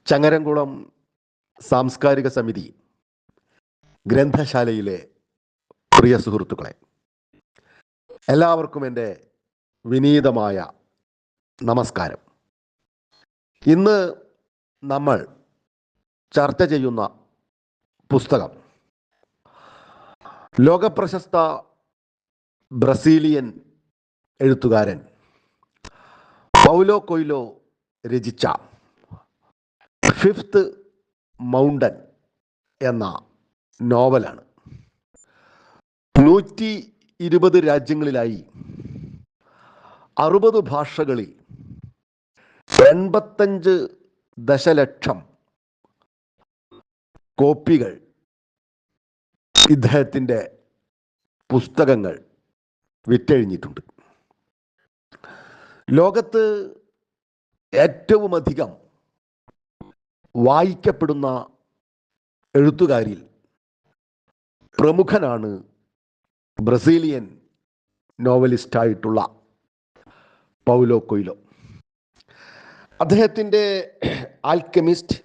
ചങ്ങരംകുളം സാംസ്കാരിക സമിതി ഗ്രന്ഥശാലയിലെ പ്രിയ സുഹൃത്തുക്കളെ, എല്ലാവർക്കും എൻ്റെ വിനീതമായ നമസ്കാരം. ഇന്ന് നമ്മൾ ചർച്ച ചെയ്യുന്ന പുസ്തകം ലോകപ്രശസ്ത ബ്രസീലിയൻ എഴുത്തുകാരൻ പൗലോ കൊയ്ലോ രചിച്ച ഫിഫ്ത്ത് മൗണ്ടൻ എന്ന നോവലാണ്. 120 രാജ്യങ്ങളിലായി 60 ഭാഷകളിൽ 85 ദശലക്ഷം കോപ്പികൾ ഇദ്ദേഹത്തിൻ്റെ പുസ്തകങ്ങൾ വിറ്റഴിഞ്ഞിട്ടുണ്ട്. ലോകത്ത് ഏറ്റവും അധികം വായിക്കപ്പെടുന്ന എഴുത്തുകാരിൽ പ്രമുഖനാണ് ബ്രസീലിയൻ നോവലിസ്റ്റായിട്ടുള്ള പൗലോ കൊയ്ലോ. അദ്ദേഹത്തിൻ്റെ ആൽക്കെമിസ്റ്റ്,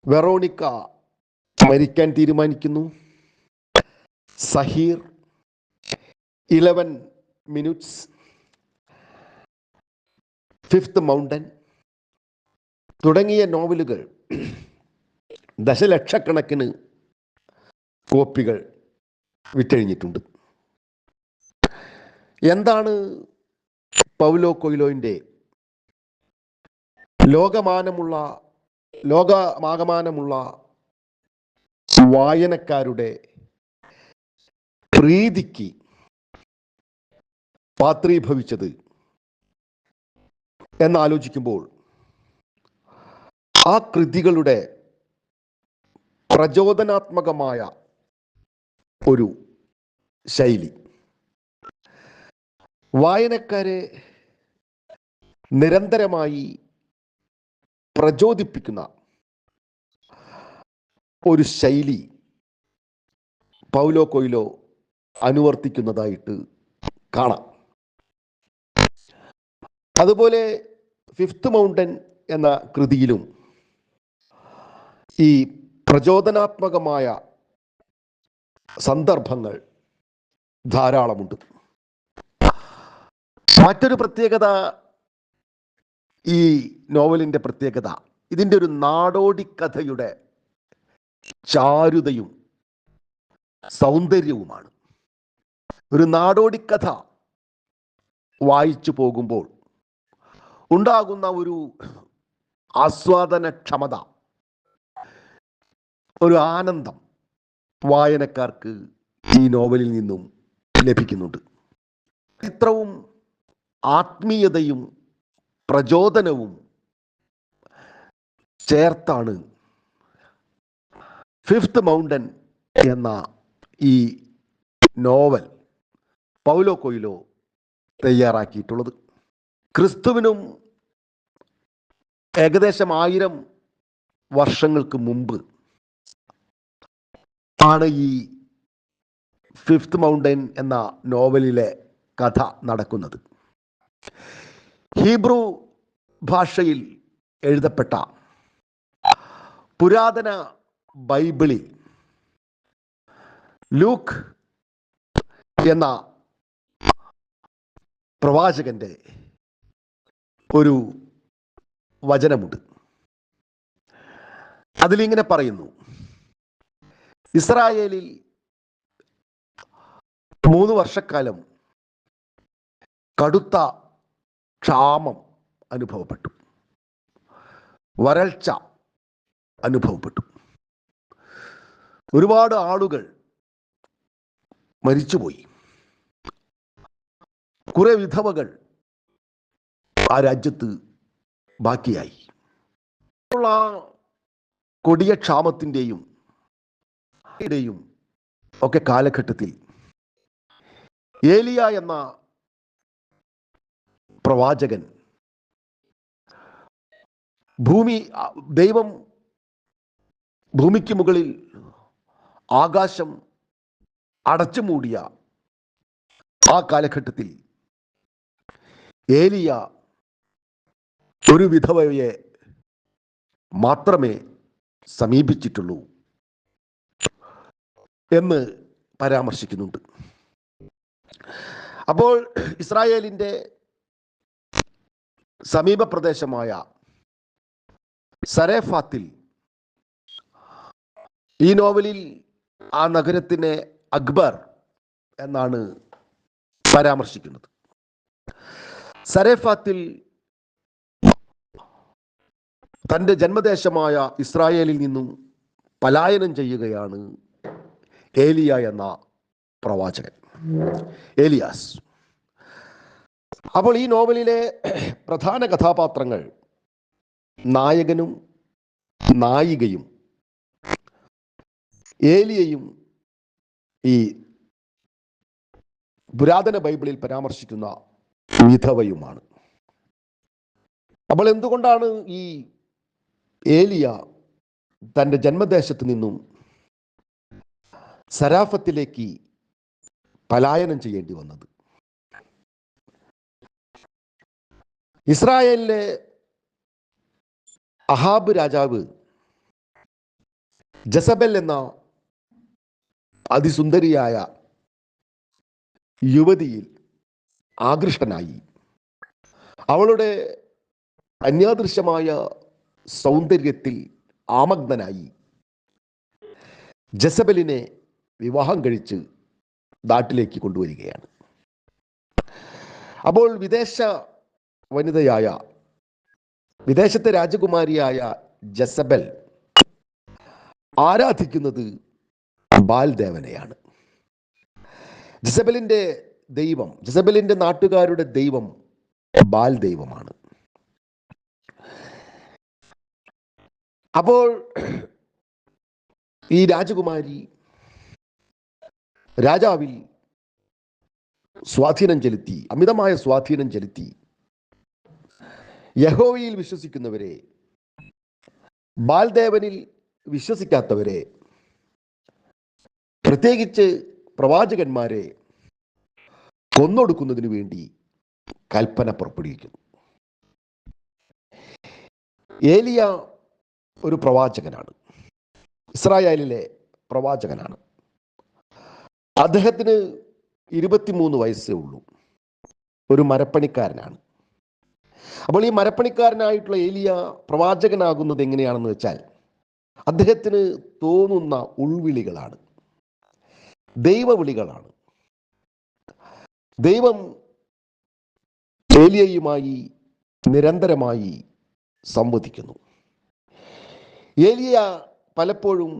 വെറോണിക്ക മരിക്കാൻ തീരുമാനിക്കുന്നു, സഹീർ, 11 മിനിറ്റ്സ്, ഫിഫ്ത്ത് മൗണ്ടൻ തുടങ്ങിയ നോവലുകൾ ദശലക്ഷക്കണക്കിന് കോപ്പികൾ വിറ്റഴിഞ്ഞിട്ടുണ്ട്. എന്താണ് പൗലോ കൊയ്ലോയുടെ ലോകമാകമാനമുള്ള വായനക്കാരുടെ പ്രീതിക്ക് പാത്രീഭവിച്ചത് എന്നാലോചിക്കുമ്പോൾ ആ കൃതികളുടെ പ്രചോദനാത്മകമായ ഒരു ശൈലി വായനക്കാരെ നിരന്തരമായി പ്രചോദിപ്പിക്കുന്ന ഒരു ശൈലി പൗലോ കൊയ്ലോ അനുവർത്തിക്കുന്നതായിട്ട് കാണാം. അതുപോലെ ഫിഫ്ത്ത് മൗണ്ടൻ എന്ന കൃതിയിലും ഈ പ്രചോദനാത്മകമായ സന്ദർഭങ്ങൾ ധാരാളമുണ്ട്. മറ്റൊരു പ്രത്യേകത, ഈ നോവലിൻ്റെ പ്രത്യേകത ഇതിൻ്റെ ഒരു നാടോടിക്കഥയുടെ ചാരുതയും സൗന്ദര്യവുമാണ്. ഒരു നാടോടിക്കഥ വായിച്ചു പോകുമ്പോൾ ഉണ്ടാകുന്ന ഒരു ആസ്വാദനക്ഷമത, ഒരു ആനന്ദം വായനക്കാർക്ക് ഈ നോവലിൽ നിന്നും ലഭിക്കുന്നുണ്ട്. ചരിത്രവും ആത്മീയതയും പ്രചോദനവും ചേർത്താണ് ഫിഫ്ത്ത് മൗണ്ടൻ എന്ന ഈ നോവൽ പൗലോ കൊയ്ലോ തയ്യാറാക്കിയിട്ടുള്ളത്. ക്രിസ്തുവിനും ഏകദേശം 1000 വർഷങ്ങൾക്ക് മുമ്പ് ആണ് ഈ ഫിഫ്ത്ത് മൗണ്ടൻ എന്ന നോവലിലെ കഥ നടക്കുന്നത്. ഹീബ്രു ഭാഷയിൽ എഴുതപ്പെട്ട പുരാതന ബൈബിളിൽ ലൂക്ക് എന്ന പ്രവാചകന്റെ ഒരു വചനമുണ്ട്. അതിലിങ്ങനെ പറയുന്നു: ഇസ്രായേലിൽ 3 വർഷക്കാലം കടുത്ത ക്ഷാമം അനുഭവപ്പെട്ടു, വരൾച്ച അനുഭവപ്പെട്ടു, ഒരുപാട് ആളുകൾ മരിച്ചുപോയി, കുറെ വിധവകൾ ആ രാജ്യത്ത് ബാക്കിയായി. കൊടിയ ക്ഷാമത്തിൻ്റെയും ഒക്കെ കാലഘട്ടത്തിൽ ഏലിയ എന്ന പ്രവാചകൻ ദൈവം ഭൂമിക്ക് മുകളിൽ ആകാശം അടച്ചു മൂടിയ ആ കാലഘട്ടത്തിൽ ഏലിയ ഒരു വിധവയെ മാത്രമേ സമീപിച്ചിട്ടുള്ളൂ എന്ന് പരാമർശിക്കുന്നുണ്ട്. അപ്പോൾ ഇസ്രായേലിൻ്റെ സമീപ പ്രദേശമായ സരേഫാത്തിൽ ഈ നോവലിൽ ആ നഗരത്തിനെ അക്ബർ എന്നാണ് പരാമർശിക്കുന്നത്. സരേഫാത്തിൽ തൻ്റെ ജന്മദേശമായ ഇസ്രായേലിൽ നിന്നും പലായനം ചെയ്യുകയാണ് ഏലിയ എന്ന പ്രവാചകൻ, ഏലിയാസ്. അപ്പോൾ ഈ നോവലിലെ പ്രധാന കഥാപാത്രങ്ങൾ നായകനും നായികയും ഏലിയയും ഈ പുരാതന ബൈബിളിൽ പരാമർശിക്കുന്ന വിധവയുമാണ്. അപ്പോൾ എന്തുകൊണ്ടാണ് ഈ ഏലിയ തൻ്റെ ജന്മദേശത്ത് നിന്നും സരാഫത്തിലേക്ക് പലായനം ചെയ്യേണ്ടി വന്നത്? ഇസ്രായേലിലെ അഹാബ് രാജാവ് ജസബൽ എന്ന അതിസുന്ദരിയായ യുവതിയിൽ ആകൃഷ്ടനായി അവളുടെ അന്യാദൃശ്യമായ സൗന്ദര്യത്തിൽ ആമഗ്നനായി ജസബലിനെ വിവാഹം കഴിച്ച് നാട്ടിലേക്ക് കൊണ്ടുവരികയാണ്. അപ്പോൾ വിദേശത്തെ രാജകുമാരിയായ ജസബൽ ആരാധിക്കുന്നത് ബാൽ ദേവനെയാണ്. ജസബലിന്റെ നാട്ടുകാരുടെ ദൈവം ബാൽ ദൈവമാണ്. അപ്പോൾ ഈ രാജകുമാരി രാജാവിൽ അമിതമായ സ്വാധീനം ചെലുത്തി യഹോവയിൽ വിശ്വസിക്കുന്നവരെ, ബാൽദേവനിൽ വിശ്വസിക്കാത്തവരെ, പ്രത്യേകിച്ച് പ്രവാചകന്മാരെ കൊന്നൊടുക്കുന്നതിന് വേണ്ടി കൽപ്പന പുറപ്പെടുവിക്കുന്നു. ഏലിയ ഒരു പ്രവാചകനാണ്, ഇസ്രായേലിലെ പ്രവാചകനാണ്. അദ്ദേഹത്തിന് 23 വയസ്സേ ഉള്ളൂ. ഒരു മരപ്പണിക്കാരനാണ്. അപ്പോൾ ഈ മരപ്പണിക്കാരനായിട്ടുള്ള ഏലിയ പ്രവാചകനാകുന്നത് എങ്ങനെയാണെന്ന് വെച്ചാൽ അദ്ദേഹത്തിന് തോന്നുന്ന ഉൾവിളികളാണ്, ദൈവവിളികളാണ്. ദൈവം ഏലിയയുമായി നിരന്തരമായി സംവദിക്കുന്നു. ഏലിയ പലപ്പോഴും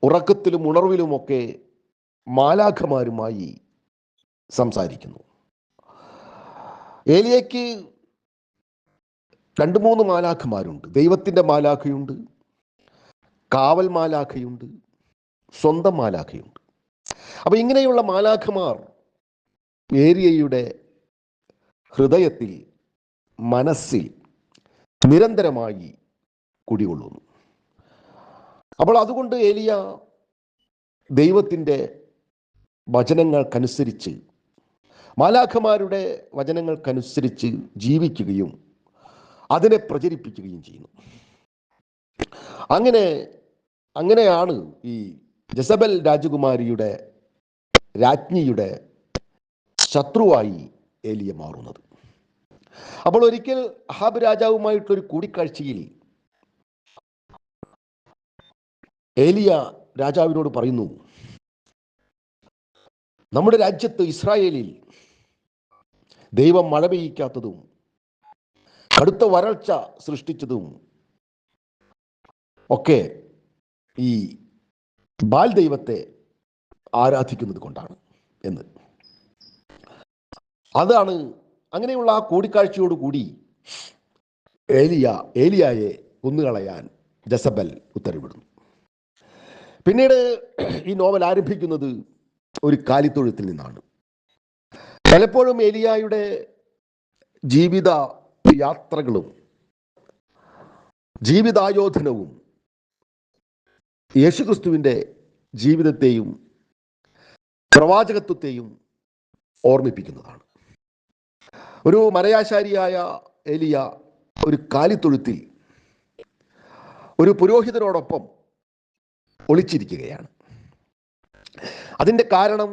ഉറക്കത്തിലും ഉണർവിലുമൊക്കെ മാലാഖമാരുമായി സംസാരിക്കുന്നു. ഏലിയയ്ക്ക് 2-3 മാലാഖമാരുണ്ട്. ദൈവത്തിൻ്റെ മാലാഖയുണ്ട്, കാവൽ മാലാഖയുണ്ട്, സ്വന്തം മാലാഖയുണ്ട്. അപ്പൊ ഇങ്ങനെയുള്ള മാലാഖമാർ ഏലിയയുടെ ഹൃദയത്തിൽ, മനസ്സിൽ നിരന്തരമായി കുടികൊള്ളുന്നു. അപ്പോൾ അതുകൊണ്ട് ഏലിയ ദൈവത്തിൻ്റെ വചനങ്ങൾക്കനുസരിച്ച്, മാലാഖമാരുടെ വചനങ്ങൾക്കനുസരിച്ച് ജീവിക്കുകയും അതിനെ പ്രചരിപ്പിക്കുകയും ചെയ്യുന്നു. അങ്ങനെയാണ് ഈ ജസബൽ രാജ്ഞിയുടെ ശത്രുവായി ഏലിയ മാറുന്നത്. അപ്പോൾ ഒരിക്കൽ അഹാബ് രാജാവുമായിട്ടൊരു കൂടിക്കാഴ്ചയിൽ ഏലിയ രാജാവിനോട് പറയുന്നു, നമ്മുടെ രാജ്യത്ത് ഇസ്രായേലിൽ ദൈവം മഴ പെയ്യിക്കാത്തതും കടുത്ത വരൾച്ച സൃഷ്ടിച്ചതും ഒക്കെ ഈ ബാൽ ദൈവത്തെ ആരാധിക്കുന്നത് കൊണ്ടാണ് എന്ന്. അതാണ് അങ്ങനെയുള്ള ആ കൂടിക്കാഴ്ചയോടുകൂടി ഏലിയായെ കൊന്നുകളയാൻ ജസബൽ ഉത്തരവിടുന്നു. പിന്നീട് ഈ നോവൽ ആരംഭിക്കുന്നത് ഒരു കാലിത്തൊഴുത്തിൽ നിന്നാണ്. പലപ്പോഴും ഏലിയായുടെ ജീവിത യാത്രകളും ജീവിതായോധനവും യേശുക്രിസ്തുവിൻ്റെ ജീവിതത്തെയും പ്രവാചകത്വത്തെയും ഓർമ്മിപ്പിക്കുന്നതാണ്. ഒരു മരയാശാരിയായ ഏലിയ ഒരു കാലിത്തൊഴുത്തിൽ ഒരു പുരോഹിതനോടൊപ്പം ഒളിച്ചിരിക്കുകയാണ്. അതിൻ്റെ കാരണം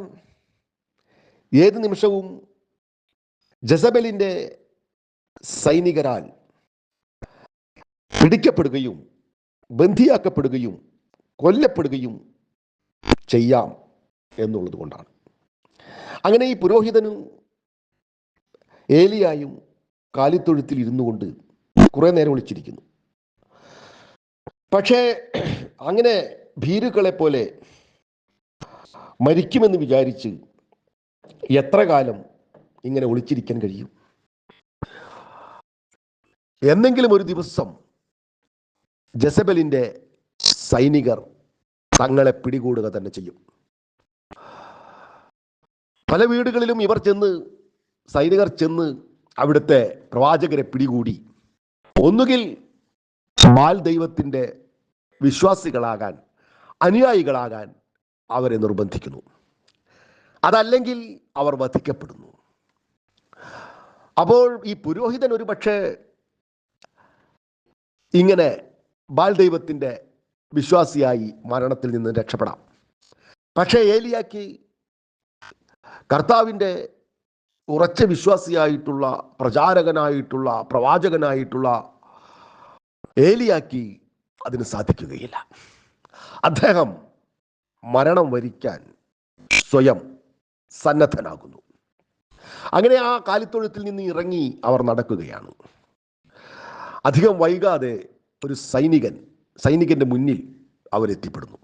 ഏത് നിമിഷവും ജസബലിൻ്റെ സൈനികരാൽ പിടിക്കപ്പെടുകയും ബന്ധിയാക്കപ്പെടുകയും കൊല്ലപ്പെടുകയും ചെയ്യാം എന്നുള്ളത് കൊണ്ടാണ്. അങ്ങനെ ഈ പുരോഹിതനും ഏലിയായും കാലിത്തൊഴുത്തിൽ ഇരുന്നു കൊണ്ട് കുറെ നേരം ഒളിച്ചിരിക്കുന്നു. പക്ഷേ അങ്ങനെ ഭീരുക്കളെ പോലെ മരിക്കുമെന്ന് വിചാരിച്ച് എത്ര കാലം ഇങ്ങനെ ഒളിച്ചിരിക്കാൻ കഴിയും? എന്നെങ്കിലും ഒരു ദിവസം ജസബലിൻ്റെ സൈനികർ തങ്ങളെ പിടികൂടുക തന്നെ ചെയ്യും. പല വീടുകളിലും സൈനികർ ചെന്ന് അവിടുത്തെ പ്രവാചകരെ പിടികൂടി ഒന്നുകിൽ ബാൽ ദൈവത്തിൻ്റെ വിശ്വാസികളാകാൻ, അനുയായികളാകാൻ അവരെ നിർബന്ധിക്കുന്നു, അതല്ലെങ്കിൽ അവർ വധിക്കപ്പെടുന്നു. അപ്പോൾ ഈ പുരോഹിതൻ ഒരു പക്ഷേ ഇങ്ങനെ ബാൽ ദൈവത്തിൻ്റെ വിശ്വാസിയായി മരണത്തിൽ നിന്ന് രക്ഷപ്പെടാം. പക്ഷേ ഏലിയാക്ക് കർത്താവിൻ്റെ ഉറച്ച വിശ്വാസിയായിട്ടുള്ള, പ്രചാരകനായിട്ടുള്ള, പ്രവാചകനായിട്ടുള്ള ഏലിയാക്ക് അതിന് സാധിക്കുകയില്ല. അദ്ദേഹം മരണം വരിക്കാൻ സ്വയം സന്നദ്ധനാകുന്നു. അങ്ങനെ ആ കാലിത്തൊഴുത്തിൽ നിന്ന് ഇറങ്ങി അവർ നടക്കുകയാണ്. അധികം വൈകാതെ ഒരു സൈനികന്റെ മുന്നിൽ അവരെത്തിപ്പെടുന്നു.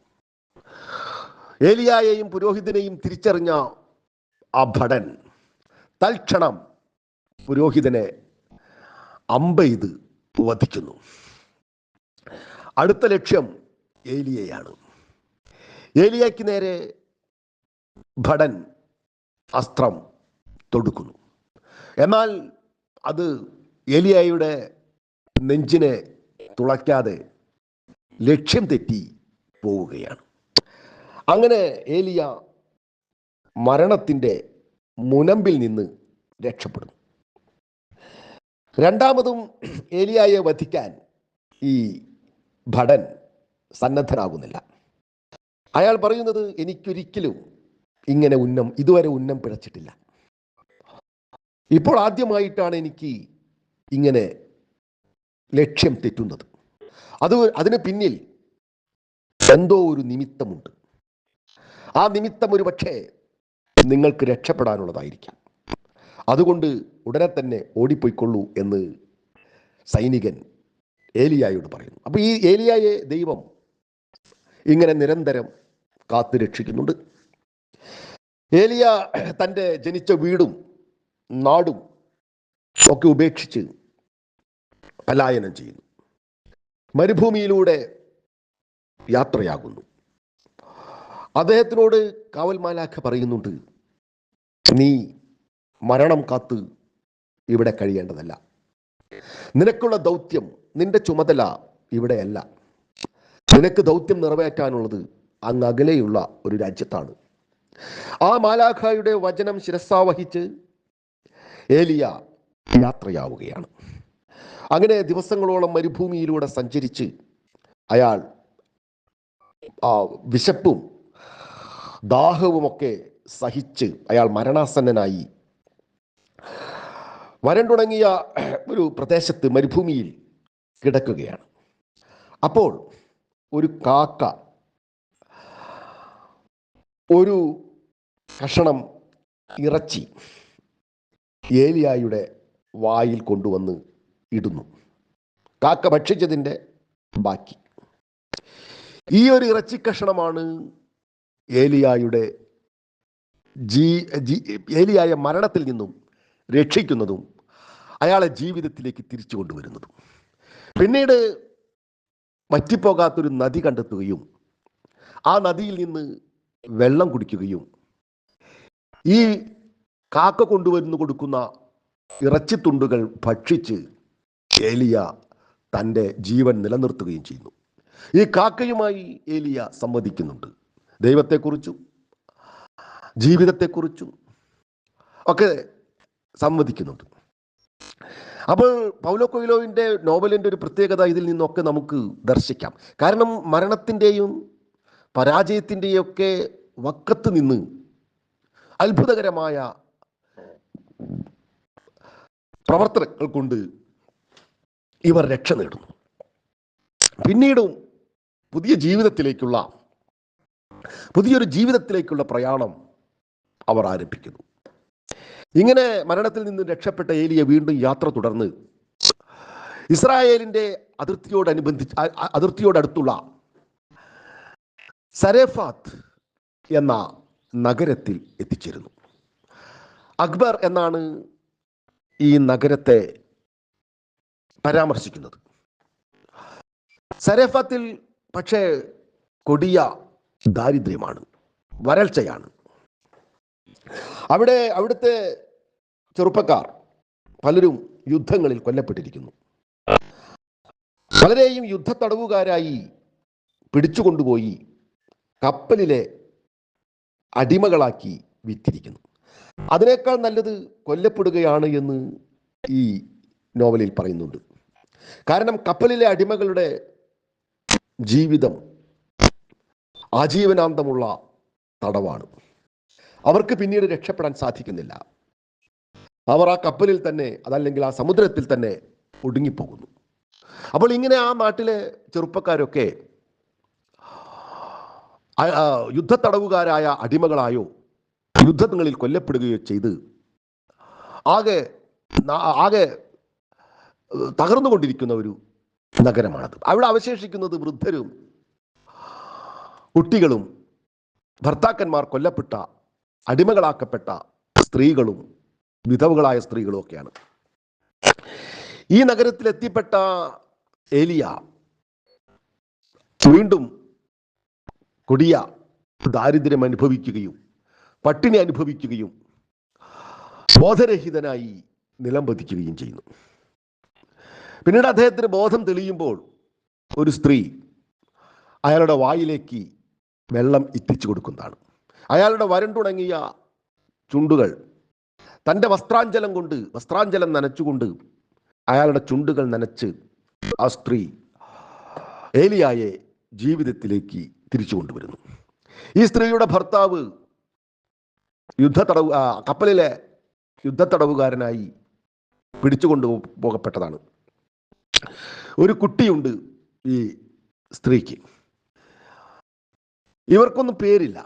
ഏലിയായെയും പുരോഹിതനെയും തിരിച്ചറിഞ്ഞ ആ ഭടൻ തൽക്ഷണം പുരോഹിതനെ അമ്പെയ്ത് വധിക്കുന്നു. അടുത്ത ലക്ഷ്യം ഏലിയയാണ്. ഏലിയയ്ക്ക് നേരെ ഭടൻ അസ്ത്രം തൊടുക്കുന്നു. എന്നാൽ അത് ഏലിയായുടെ നെഞ്ചിനെ തുളയ്ക്കാതെ ലക്ഷ്യം തെറ്റി പോവുകയാണ്. അങ്ങനെ ഏലിയ മരണത്തിൻ്റെ മുനമ്പിൽ നിന്ന് രക്ഷപ്പെടുന്നു. രണ്ടാമതും ഏലിയായെ വധിക്കാൻ ഈ ഭടൻ സന്നദ്ധനാകുന്നില്ല. അയാൾ പറയുന്നത്, എനിക്കൊരിക്കലും ഇങ്ങനെ ഇതുവരെ ഉന്നം പിഴച്ചിട്ടില്ല. ഇപ്പോൾ ആദ്യമായിട്ടാണ് എനിക്ക് ഇങ്ങനെ ലക്ഷ്യം തെറ്റുന്നത്. അതിന് പിന്നിൽ എന്തോ ഒരു നിമിത്തമുണ്ട്. ആ നിമിത്തം ഒരു പക്ഷേ നിങ്ങൾക്ക് രക്ഷപ്പെടാനുള്ളതായിരിക്കാം. അതുകൊണ്ട് ഉടനെ തന്നെ ഓടിപ്പോയിക്കൊള്ളൂ എന്ന് സൈനികൻ ഏലിയായോട് പറയുന്നു. അപ്പോൾ ഈ ഏലിയായെ ദൈവം ഇങ്ങനെ നിരന്തരം കാത്തു രക്ഷിക്കുന്നുണ്ട്. ഏലിയ തൻ്റെ ജനിച്ച വീടും നാടും ഒക്കെ ഉപേക്ഷിച്ച് പലായനം ചെയ്യുന്നു. മരുഭൂമിയിലൂടെ യാത്രയാകുന്നു. അദ്ദേഹത്തിനോട് കാവൽ മാലാഖ പറയുന്നുണ്ട്, നീ മരണം കാത്ത് ഇവിടെ കഴിയേണ്ടതല്ല. നിനക്കുള്ള ദൗത്യം, നിന്റെ ചുമതല ഇവിടെയല്ല. നിനക്ക് ദൗത്യം നിറവേറ്റാനുള്ളത് അങ്ങ് അകലെയുള്ള ഒരു രാജ്യത്താണ്. ആ മാലാഖയുടെ വചനം ശിരസാവഹിച്ച് ഏലിയ യാത്രയാവുകയാണ്. അങ്ങനെ ദിവസങ്ങളോളം മരുഭൂമിയിലൂടെ സഞ്ചരിച്ച് അയാൾ വിശപ്പും ദാഹവുമൊക്കെ സഹിച്ച് അയാൾ മരണാസന്നനായി വരണ്ടുണങ്ങിയ ഒരു പ്രദേശത്ത് മരുഭൂമിയിൽ കിടക്കുകയാണ്. അപ്പോൾ ഒരു കാക്ക ഒരു കഷണം ഇറച്ചി ഏലിയായുടെ വായിൽ കൊണ്ടുവന്ന് ഇടുന്നു. കാക്ക ഭക്ഷിച്ചതിൻ്റെ ബാക്കി. ഈ ഒരു ഇറച്ചി കഷണമാണ് ഏലിയായെ മരണത്തിൽ നിന്നും രക്ഷിക്കുന്നതും അയാളെ ജീവിതത്തിലേക്ക് തിരിച്ചു കൊണ്ടുവരുന്നതും. പിന്നീട് വറ്റിപ്പോകാത്തൊരു നദി കണ്ടെത്തുകയും ആ നദിയിൽ നിന്ന് വെള്ളം കുടിക്കുകയും ഈ കാക്ക കൊണ്ടുവരുന്നു കൊടുക്കുന്ന ഇറച്ചിത്തുണ്ടുകൾ ഭക്ഷിച്ച് ഏലിയ തൻ്റെ ജീവൻ നിലനിർത്തുകയും ചെയ്യുന്നു. ഈ കാക്കയുമായി ഏലിയ സംവദിക്കുന്നുണ്ട്. ദൈവത്തെക്കുറിച്ചും ജീവിതത്തെക്കുറിച്ചും ഒക്കെ സംവദിക്കുന്നുണ്ട്. അപ്പോൾ പൗലോ കൊയ്ലോവിൻ്റെ നോവലിൻ്റെ ഒരു പ്രത്യേകത ഇതിൽ നിന്നൊക്കെ നമുക്ക് ദർശിക്കാം. കാരണം മരണത്തിൻ്റെയും പരാജയത്തിൻ്റെയും ഒക്കെ വക്കത്ത് നിന്ന് അത്ഭുതകരമായ പ്രവർത്തനങ്ങൾ കൊണ്ട് ഇവർ രക്ഷ നേടുന്നു. പിന്നീടും പുതിയൊരു ജീവിതത്തിലേക്കുള്ള പ്രയാണം അവർ ആരംഭിക്കുന്നു. ഇങ്ങനെ മരണത്തിൽ നിന്ന് രക്ഷപ്പെട്ട ഏലിയ വീണ്ടും യാത്ര തുടർന്ന് ഇസ്രായേലിൻ്റെ അതിർത്തിയോടടുത്തുള്ള സരേഫാത്ത് എന്ന നഗരത്തിൽ എത്തിച്ചേരുന്നു. അക്ബർ എന്നാണ് ഈ നഗരത്തെ പരാമർശിക്കുന്നത്. സരേഫാത്തിൽ പക്ഷേ കൊടിയ ദാരിദ്ര്യമാണ്, വരൾച്ചയാണ്. അവിടുത്തെ ചെറുപ്പക്കാർ പലരും യുദ്ധങ്ങളിൽ കൊല്ലപ്പെട്ടിരിക്കുന്നു. പലരെയും യുദ്ധത്തടവുകാരായി പിടിച്ചുകൊണ്ടുപോയി കപ്പലിലെ അടിമകളാക്കി വിറ്റിരിക്കുന്നു. അതിനേക്കാൾ നല്ലത് കൊല്ലപ്പെടുകയാണ് എന്ന് ഈ നോവലിൽ പറയുന്നുണ്ട്. കാരണം കപ്പലിലെ അടിമകളുടെ ജീവിതം ആജീവനാന്തമുള്ള തടവാണ്. അവർക്ക് പിന്നീട് രക്ഷപ്പെടാൻ സാധിക്കുന്നില്ല. അവർ ആ കപ്പലിൽ തന്നെ, അതല്ലെങ്കിൽ ആ സമുദ്രത്തിൽ തന്നെ ഒടുങ്ങിപ്പോകുന്നു. അപ്പോൾ ഇങ്ങനെ ആ നാട്ടിലെ ചെറുപ്പക്കാരൊക്കെ യുദ്ധത്തടവുകാരായ അടിമകളായോ യുദ്ധങ്ങളിൽ കൊല്ലപ്പെടുകയോ ചെയ്ത് ആകെ തകർന്നുകൊണ്ടിരിക്കുന്ന ഒരു നഗരമാണത്. അവിടെ അവശേഷിക്കുന്നത് വൃദ്ധരും കുട്ടികളും ഭർത്താക്കന്മാർ കൊല്ലപ്പെട്ട അടിമകളാക്കപ്പെട്ട സ്ത്രീകളും വിധവകളായ സ്ത്രീകളും ഒക്കെയാണ്. ഈ നഗരത്തിൽ എത്തിപ്പെട്ട ഏലിയ വീണ്ടും കൊടിയ ദാരിദ്ര്യം അനുഭവിക്കുകയും പട്ടിണി അനുഭവിക്കുകയും ബോധരഹിതനായി നിലംപതിക്കുകയും ചെയ്യുന്നു. പിന്നീട് അദ്ദേഹത്തിന് ബോധം തെളിയുമ്പോൾ ഒരു സ്ത്രീ അയാളുടെ വായിലേക്ക് വെള്ളം എത്തിച്ചു കൊടുക്കുന്നതാണ്. അയാളുടെ വരണ്ടുണങ്ങിയ ചുണ്ടുകൾ തൻ്റെ വസ്ത്രാഞ്ചലം നനച്ചുകൊണ്ട് അയാളുടെ ചുണ്ടുകൾ നനച്ച് ആ സ്ത്രീ ഏലിയായെ ജീവിതത്തിലേക്ക് തിരിച്ചു കൊണ്ടുവരുന്നു. ഈ സ്ത്രീയുടെ ഭർത്താവ് കപ്പലിലെ യുദ്ധത്തടവുകാരനായി പിടിച്ചുകൊണ്ടു പോകപ്പെട്ടതാണ്. ഒരു കുട്ടിയുണ്ട് ഈ സ്ത്രീക്ക്. ഇവർക്കൊന്നും പേരില്ല.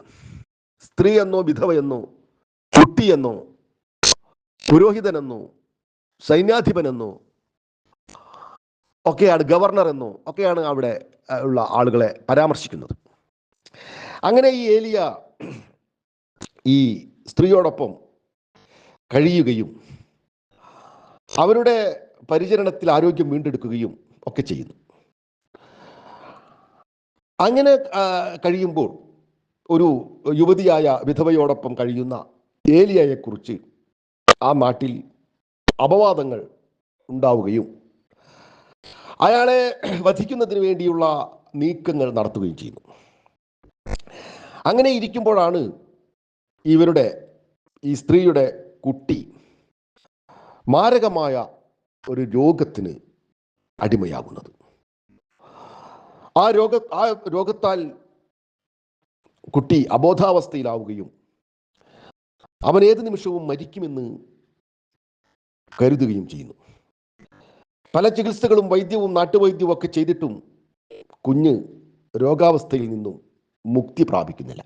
സ്ത്രീ എന്നോ വിധവയെന്നോ കുട്ടിയെന്നോ പുരോഹിതനെന്നോ സൈന്യാധിപനെന്നോ ഒക്കെയാണ്, ഗവർണർ എന്നോ ഒക്കെയാണ് അവിടെ ഉള്ള ആളുകളെ പരാമർശിക്കുന്നത്. അങ്ങനെ ഈ ഏലിയ ഈ സ്ത്രീയോടൊപ്പം കഴിയുകയും അവരുടെ പരിചരണത്തിൽ ആരോഗ്യം വീണ്ടെടുക്കുകയും ഒക്കെ ചെയ്യുന്നു. അങ്ങനെ കഴിയുമ്പോൾ ഒരു യുവതിയായ വിധവയോടൊപ്പം കഴിയുന്ന ഏലിയയെക്കുറിച്ച് ആ നാട്ടിൽ അപവാദങ്ങൾ ഉണ്ടാവുകയും അയാളെ വധിക്കുന്നതിന് വേണ്ടിയുള്ള നീക്കങ്ങൾ നടത്തുകയും ചെയ്യുന്നു. അങ്ങനെ ഇരിക്കുമ്പോഴാണ് ഈ സ്ത്രീയുടെ കുട്ടി മാരകമായ ഒരു രോഗത്തിന് അടിമയാകുന്നത്. ആ രോഗത്താൽ കുട്ടി അബോധാവസ്ഥയിലാവുകയും അവൻ ഏത് നിമിഷവും മരിക്കുമെന്ന് കരുതുകയും ചെയ്യുന്നു. പല ചികിത്സകളും വൈദ്യവും നാട്ടുവൈദ്യവും ഒക്കെ ചെയ്തിട്ടും കുഞ്ഞ് രോഗാവസ്ഥയിൽ നിന്നും മുക്തി പ്രാപിക്കുന്നില്ല.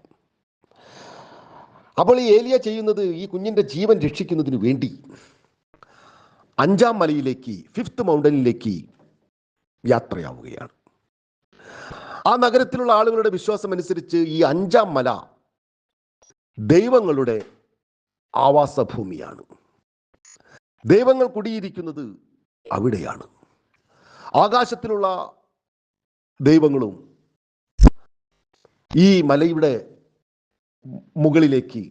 അപ്പോൾ ഈ ഏലിയ ചെയ്യുന്നത് ഈ കുഞ്ഞിൻ്റെ ജീവൻ രക്ഷിക്കുന്നതിന് വേണ്ടി 5ാം മലയിലേക്ക്, 5th മൗണ്ടനിലേക്ക് യാത്രയാവുകയാണ്. ആ നഗരത്തിലുള്ള ആളുകളുടെ വിശ്വാസം അനുസരിച്ച് ഈ 5ാം മല ദൈവങ്ങളുടെ ആവാസഭൂമിയാണ്. ദൈവങ്ങൾ കുടിയിരിക്കുന്നത് അവിടെയാണ്. ആകാശത്തിലുള്ള ദൈവങ്ങളും ഈ മലയുടെ മുകളിലേക്ക്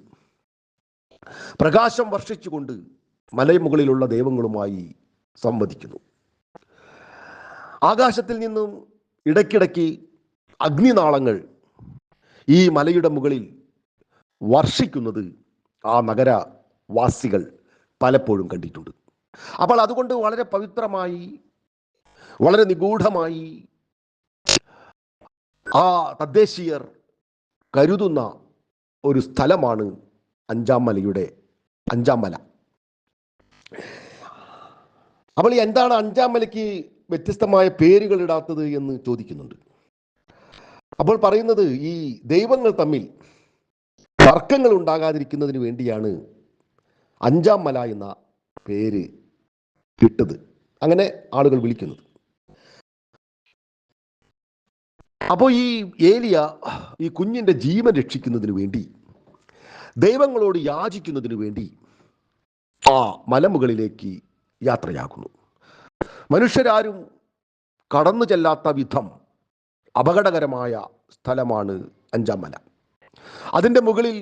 പ്രകാശം വർഷിച്ചുകൊണ്ട് മലമുകളിലുള്ള ദൈവങ്ങളുമായി സംവദിക്കുന്നു. ആകാശത്തിൽ നിന്നും ഇടയ്ക്കിടയ്ക്ക് അഗ്നിനാളങ്ങൾ ഈ മലയുടെ മുകളിൽ വർഷിക്കുന്നത് ആ നഗരവാസികൾ പലപ്പോഴും കണ്ടിട്ടുണ്ട്. അപ്പോൾ അതുകൊണ്ട് വളരെ പവിത്രമായി, വളരെ നിഗൂഢമായി ആ തദ്ദേശീയർ കരുതുന്ന ഒരു സ്ഥലമാണ് അഞ്ചാം മല. അപ്പോൾ എന്താണ് അഞ്ചാം മലയ്ക്ക് വ്യത്യസ്തമായ പേരുകൾ ഇടാത്തത് എന്ന് ചോദിക്കുന്നുണ്ട്. അപ്പോൾ പറയുന്നത് ഈ ദൈവങ്ങൾ തമ്മിൽ തർക്കങ്ങൾ ഉണ്ടാകാതിരിക്കുന്നതിന് വേണ്ടിയാണ് അഞ്ചാം മല എന്ന പേര് ഇട്ടത്, അങ്ങനെ ആളുകൾ വിളിക്കുന്നത്. അപ്പോൾ ഈ ഏലിയ ഈ കുഞ്ഞിൻ്റെ ജീവൻ രക്ഷിക്കുന്നതിന് വേണ്ടി, ദൈവങ്ങളോട് യാചിക്കുന്നതിന് വേണ്ടി ആ മലമുകളിലേക്ക് യാത്രയാക്കുന്നു. മനുഷ്യരാരും കടന്നു ചെല്ലാത്ത വിധം അപകടകരമായ സ്ഥലമാണ് അഞ്ചാം മല. അതിൻ്റെ മുകളിൽ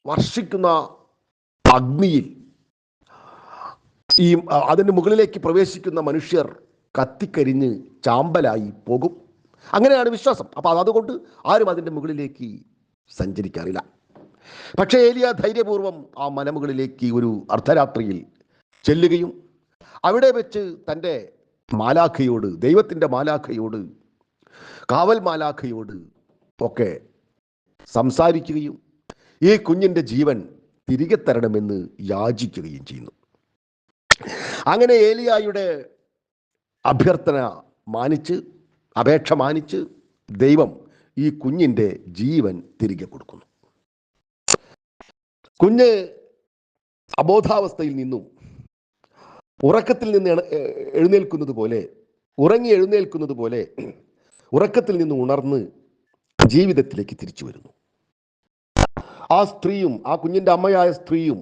വർഷിക്കുന്ന അഗ്നിയിൽ അതിൻ്റെ മുകളിലേക്ക് പ്രവേശിക്കുന്ന മനുഷ്യർ കത്തിക്കരിഞ്ഞ് ചാമ്പലായി പോകും, അങ്ങനെയാണ് വിശ്വാസം. അപ്പോൾ അതുകൊണ്ട് ആരും അതിൻ്റെ മുകളിലേക്ക് സഞ്ചരിക്കാറില്ല. പക്ഷേ ഏലിയ ധൈര്യപൂർവ്വം ആ മലമുകളിലേക്ക് ഒരു അർദ്ധരാത്രിയിൽ ചെല്ലുകയും അവിടെ വെച്ച് തൻ്റെ മാലാഖയോട്, ദൈവത്തിൻ്റെ മാലാഖയോട്, കാവൽ മാലാഖയോട് ഒക്കെ സംസാരിക്കുകയും ഈ കുഞ്ഞിൻ്റെ ജീവൻ തിരികെ തരണമെന്ന് യാചിക്കുകയും ചെയ്യുന്നു. അങ്ങനെ ഏലിയായുടെ അപേക്ഷ മാനിച്ച് ദൈവം ഈ കുഞ്ഞിൻ്റെ ജീവൻ തിരികെ കൊടുക്കുന്നു. കുഞ്ഞ് അബോധാവസ്ഥയിൽ നിന്നും ഉറക്കത്തിൽ നിന്ന് എഴുന്നേൽക്കുന്നത് പോലെ, ഉറങ്ങി എഴുന്നേൽക്കുന്നത് പോലെ ഉറക്കത്തിൽ നിന്ന് ഉണർന്ന് ജീവിതത്തിലേക്ക് തിരിച്ചു വരുന്നു. ആ സ്ത്രീയും, ആ കുഞ്ഞിൻ്റെ അമ്മയായ സ്ത്രീയും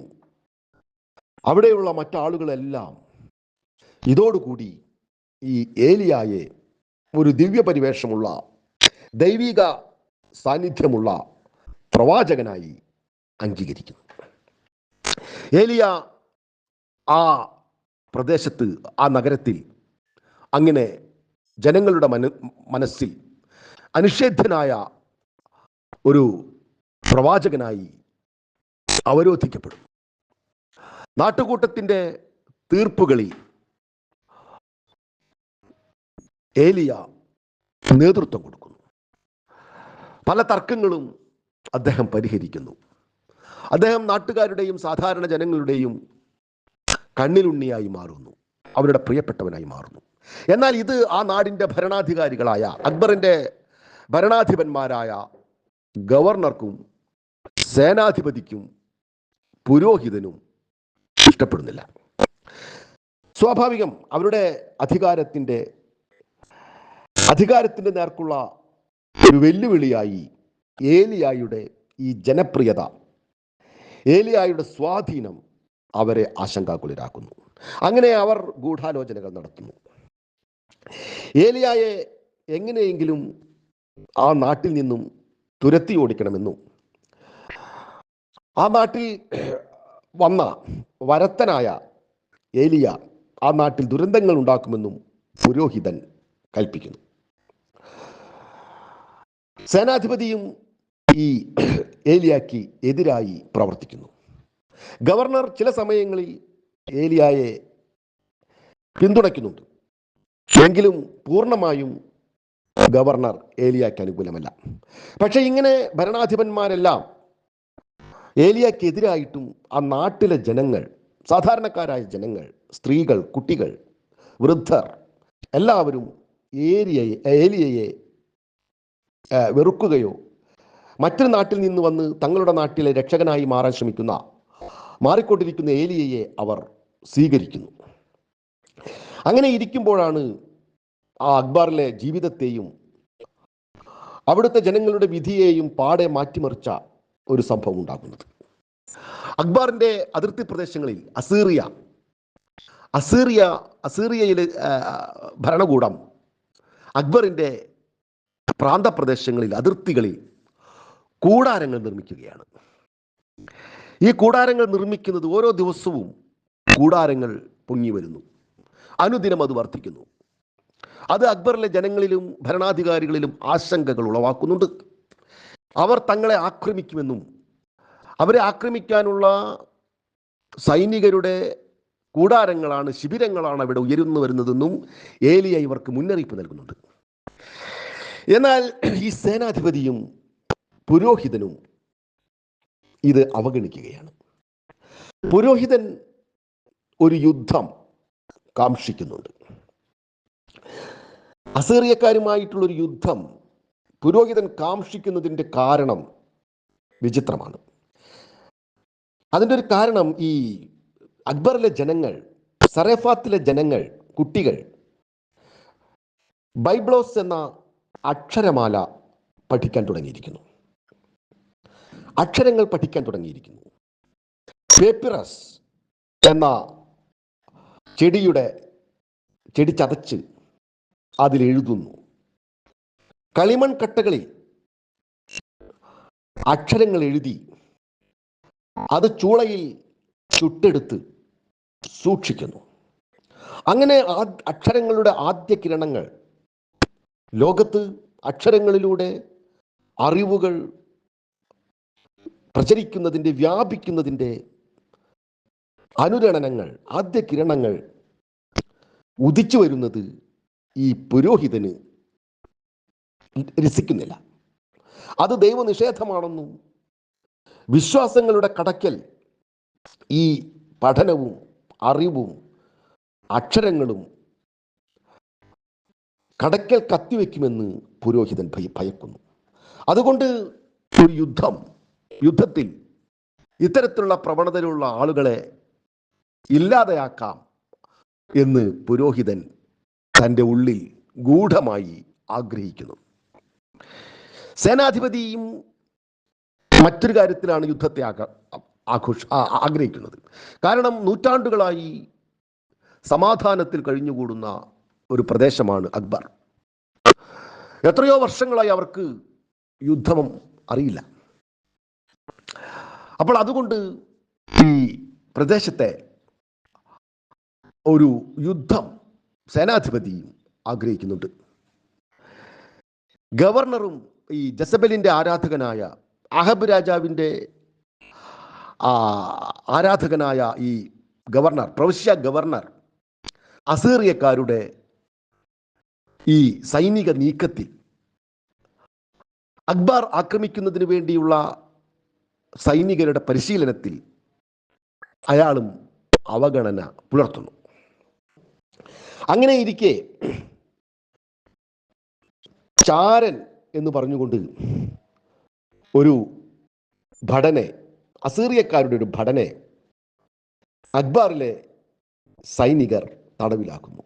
അവിടെയുള്ള മറ്റാളുകളെല്ലാം ഇതോടുകൂടി ഈ ഏലിയായെ ഒരു ദിവ്യപരിവേഷമുള്ള, ദൈവിക സാന്നിധ്യമുള്ള പ്രവാചകനായി അംഗീകരിക്കുന്നു. ഏലിയ ആ പ്രദേശത്ത്, ആ നഗരത്തിൽ അങ്ങനെ ജനങ്ങളുടെ മനസ്സിൽ അനിഷേധ്യനായ ഒരു പ്രവാചകനായി അവരോധിക്കപ്പെടും. നാട്ടുകൂട്ടത്തിൻ്റെ തീർപ്പുകളിൽ ഏലിയ നേതൃത്വം കൊടുക്കുന്നു. പല തർക്കങ്ങളും അദ്ദേഹം പരിഹരിക്കുന്നു. അദ്ദേഹം നാട്ടുകാരുടെയും സാധാരണ ജനങ്ങളുടെയും കണ്ണിലുണ്ണിയായി മാറുന്നു, അവരുടെ പ്രിയപ്പെട്ടവനായി മാറുന്നു. എന്നാൽ ഇത് ആ നാടിൻ്റെ ഭരണാധികാരികളായ, അക്ബറിൻ്റെ ഭരണാധിപന്മാരായ ഗവർണർക്കും സേനാധിപതിക്കും പുരോഹിതനും ഇഷ്ടപ്പെടുന്നില്ല. സ്വാഭാവികം, അവരുടെ അധികാരത്തിൻ്റെ നേർക്കുള്ള ഒരു വെല്ലുവിളിയായി ഏലിയായുടെ ഈ ജനപ്രിയത, ഏലിയായുടെ സ്വാധീനം അവരെ ആശങ്കാകുലരാക്കുന്നു. അങ്ങനെ അവർ ഗൂഢാലോചനകൾ നടത്തുന്നു. ഏലിയായെ എങ്ങനെയെങ്കിലും ആ നാട്ടിൽ നിന്നും തുരത്തി ഓടിക്കണമെന്നും ആ നാട്ടിൽ വന്ന വരത്തനായ ഏലിയ ആ നാട്ടിൽ ദുരന്തങ്ങൾ ഉണ്ടാക്കുമെന്നും പുരോഹിതൻ കൽപ്പിക്കുന്നു. സേനാധിപതിയും ഈ ഏലിയാക്ക് എതിരായി പ്രവർത്തിക്കുന്നു. ഗവർണർ ചില സമയങ്ങളിൽ ഏലിയായെ പിന്തുണയ്ക്കുന്നുണ്ട്, എങ്കിലും പൂർണ്ണമായും ഗവർണർ ഏലിയാക്ക് അനുകൂലമല്ല. പക്ഷെ ഇങ്ങനെ ഭരണാധിപന്മാരെല്ലാം ഏലിയാക്കെതിരായിട്ടും ആ നാട്ടിലെ ജനങ്ങൾ, സാധാരണക്കാരായ ജനങ്ങൾ, സ്ത്രീകൾ, കുട്ടികൾ, വൃദ്ധർ എല്ലാവരും ഏലിയയെ വെറുക്കുകയോ മറ്റൊരു നാട്ടിൽ നിന്ന് വന്ന് തങ്ങളുടെ നാട്ടിലെ രക്ഷകനായി മാറിക്കൊണ്ടിരിക്കുന്ന ഏലിയയെ അവർ സ്വീകരിക്കുന്നു. അങ്ങനെ ഇരിക്കുമ്പോഴാണ് ആ അക്ബറിലെ ജീവിതത്തെയും അവിടുത്തെ ജനങ്ങളുടെ വിധിയെയും പാടെ മാറ്റിമറിച്ച ഒരു സംഭവം ഉണ്ടാകുന്നത്. അക്ബറിൻ്റെ അതിർത്തി പ്രദേശങ്ങളിൽ അസീറിയയിലെ ഭരണകൂടം അക്ബറിൻ്റെ പ്രാന്തപ്രദേശങ്ങളിൽ, അതിർത്തികളിൽ കൂടാരങ്ങൾ നിർമ്മിക്കുകയാണ്. ഈ കൂടാരങ്ങൾ നിർമ്മിക്കുന്നത് ഓരോ ദിവസവും കൂടാരങ്ങൾ പൊങ്ങി വരുന്നു, അനുദിനം അത് വർദ്ധിക്കുന്നു. അത് അക്ബറിലെ ജനങ്ങളിലും ഭരണാധികാരികളിലും ആശങ്കകൾ ഉളവാക്കുന്നുണ്ട്. അവർ തങ്ങളെ ആക്രമിക്കുമെന്നും അവരെ ആക്രമിക്കാനുള്ള സൈനികരുടെ കൂടാരങ്ങളാണ്, ശിബിരങ്ങളാണ് അവിടെ ഉയരുന്നു വരുന്നതെന്നും ഏലിയ ഇവർക്ക് മുന്നറിയിപ്പ് നൽകുന്നുണ്ട്. എന്നാൽ ഈ സേനാധിപതിയും പുരോഹിതനും ഇത് അവഗണിക്കുകയാണ്. പുരോഹിതൻ ഒരു യുദ്ധം കാക്ഷിക്കുന്നുണ്ട്. അസീറിയക്കാരുമായിട്ടുള്ളൊരു യുദ്ധം പുരോഹിതൻ കാക്ഷിക്കുന്നതിൻ്റെ കാരണം വിചിത്രമാണ്. അതിൻ്റെ ഒരു കാരണം, ഈ അക്ബറിലെ ജനങ്ങൾ, സറേഫാത്തിലെ ജനങ്ങൾ, കുട്ടികൾ ബൈബ്ലോസ് എന്ന അക്ഷരമാല പഠിക്കാൻ തുടങ്ങിയിരിക്കുന്നു. അക്ഷരങ്ങൾ പഠിക്കാൻ തുടങ്ങിയിരിക്കുന്നു. പേപ്പിറസ് എന്ന ചെടി ചതച്ച് അതിലെഴുതുന്നു. കളിമൺ കട്ടകളിൽ അക്ഷരങ്ങൾ എഴുതി അത് ചൂളയിൽ ചുട്ടെടുത്ത് സൂക്ഷിക്കുന്നു. അങ്ങനെ അക്ഷരങ്ങളുടെ ആദ്യ കിരണങ്ങൾ ലോകത്ത് അക്ഷരങ്ങളിലൂടെ അറിവുകൾ പ്രചരിക്കുന്നതിൻ്റെ, വ്യാപിക്കുന്നതിൻ്റെ അനുരണനങ്ങൾ, ആദ്യ കിരണങ്ങൾ ഉദിച്ചു വരുന്നത് ഈ പുരോഹിതന് രസിക്കുന്നില്ല. അത് ദൈവനിഷേധമാണെന്നും വിശ്വാസങ്ങളുടെ കടക്കൽ ഈ പഠനവും അറിവും അക്ഷരങ്ങളും കടക്കൽ കത്തിവെക്കുമെന്ന് പുരോഹിതൻ ഭയക്കുന്നു. അതുകൊണ്ട് ഒരു യുദ്ധത്തിൽ ഇത്തരത്തിലുള്ള പ്രവണതയിലുള്ള ആളുകളെ ഇല്ലാതെയാക്കാം എന്ന് പുരോഹിതൻ തൻ്റെ ഉള്ളിൽ ഗൂഢമായി ആഗ്രഹിക്കുന്നു. സേനാധിപതിയും മറ്റൊരു കാര്യത്തിലാണ് യുദ്ധത്തെ ആഗ്രഹിക്കുന്നത്. കാരണം നൂറ്റാണ്ടുകളായി സമാധാനത്തിൽ കഴിഞ്ഞുകൂടുന്ന ഒരു പ്രദേശമാണ് അക്ബർ. എത്രയോ വർഷങ്ങളായി അവർക്ക് യുദ്ധം അറിയില്ല. അപ്പോൾ അതുകൊണ്ട് ഈ പ്രദേശത്തെ ഒരു യുദ്ധം സേനാധിപതിയും ആഗ്രഹിക്കുന്നുണ്ട്. ഗവർണറും ഈ ജസബലിൻ്റെ ആരാധകനായ അഹബ് രാജാവിൻ്റെ ആരാധകനായ ഈ ഗവർണർ, പ്രവിശ്യ ഗവർണർ അസീറിയക്കാരുടെ ഈ സൈനിക നീക്കത്തിൽ അക്ബർ ആക്രമിക്കുന്നതിന് വേണ്ടിയുള്ള സൈനികരുടെ പരിശീലനത്തിൽ അയാളും അവഗണന പുലർത്തുന്നു. അങ്ങനെ ഇരിക്കെ ചാരൻ എന്ന് പറഞ്ഞുകൊണ്ട് ഒരു ഭടനെ, അസീറിയക്കാരുടെ ഒരു ഭടനെ അക്ബറിലെ സൈനികർ തടവിലാക്കുന്നു.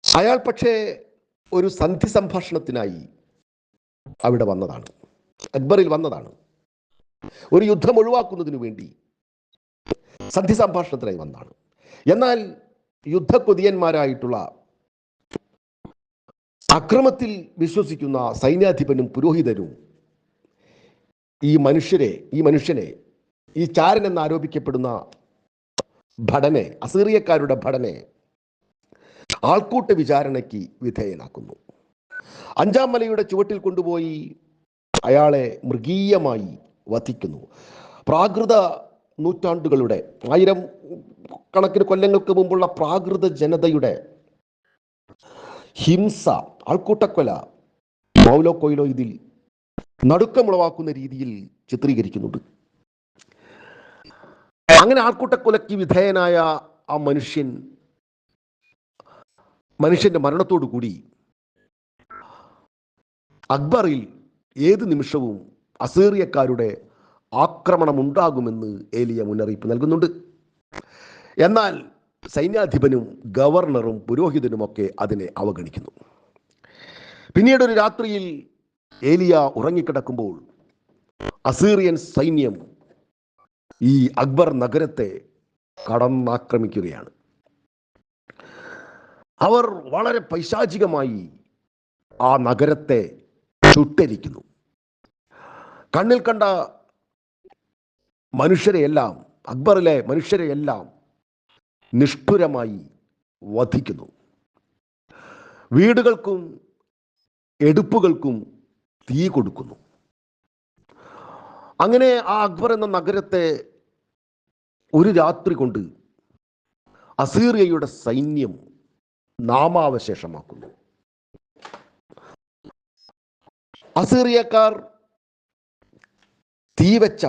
അയാൾ പക്ഷേ ഒരു സന്ധി സംഭാഷണത്തിനായി അവിടെ വന്നതാണ്, അക്ബറിൽ വന്നതാണ്. ഒരു യുദ്ധം ഒഴിവാക്കുന്നതിനു വേണ്ടി സന്ധി സംഭാഷണത്തിനായി വന്നതാണ്. എന്നാൽ യുദ്ധക്കൊതിയന്മാരായിട്ടുള്ള അക്രമത്തിൽ വിശ്വസിക്കുന്ന സൈന്യാധിപനും പുരോഹിതനും ഈ മനുഷ്യനെ ഈ ചാരൻ എന്നാരോപിക്കപ്പെടുന്ന ഭടനെ, അസീറിയക്കാരുടെ ഭടനെ ആൾക്കൂട്ട വിചാരണയ്ക്ക് വിധേയനാക്കുന്നു. 5-ാം മലയുടെ ചുവട്ടിൽ കൊണ്ടുപോയി അയാളെ മൃഗീയമായി വധിക്കുന്നു. പ്രാകൃത നൂറ്റാണ്ടുകളുടെ, 1000 കണക്കിന് കൊല്ലങ്ങൾക്ക് മുമ്പുള്ള പ്രാകൃത ജനതയുടെ ഹിംസ, ആൾക്കൂട്ടക്കൊല പൗലോ കൊയ്ലോ ഇതിൽ നടുക്കമുളവാക്കുന്ന രീതിയിൽ ചിത്രീകരിക്കുന്നുണ്ട്. അങ്ങനെ ആൾക്കൂട്ടക്കൊലയ്ക്ക് വിധേയനായ ആ മനുഷ്യന്റെ മരണത്തോടു കൂടി അക്ബറിൽ ഏത് നിമിഷവും അസീറിയക്കാരുടെ ആക്രമണം ഉണ്ടാകുമെന്ന് ഏലിയ മുന്നറിയിപ്പ് നൽകുന്നുണ്ട്. എന്നാൽ സൈന്യാധിപനും ഗവർണറും പുരോഹിതനുമൊക്കെ അതിനെ അവഗണിക്കുന്നു. പിന്നീട് ഒരു രാത്രിയിൽ ഏലിയ ഉറങ്ങിക്കിടക്കുമ്പോൾ അസീറിയൻ സൈന്യം ഈ അക്ബർ നഗരത്തെ കടന്നാക്രമിക്കുകയാണ്. അവർ വളരെ പൈശാചികമായി ആ നഗരത്തെ ചുട്ടരിക്കുന്നു. കണ്ണിൽ കണ്ട മനുഷ്യരെയെല്ലാം, അക്ബറിലെ മനുഷ്യരെയെല്ലാം നിഷ്ഠുരമായി വധിക്കുന്നു. വീടുകൾക്കും എടുപ്പുകൾക്കും തീ കൊടുക്കുന്നു. അങ്ങനെ ആ അക്ബർ എന്ന നഗരത്തെ ഒരു രാത്രി കൊണ്ട് അസീറിയയുടെ സൈന്യം നാമാവശേഷമാക്കുന്നു. അസീറിയക്കാർ തീവച്ച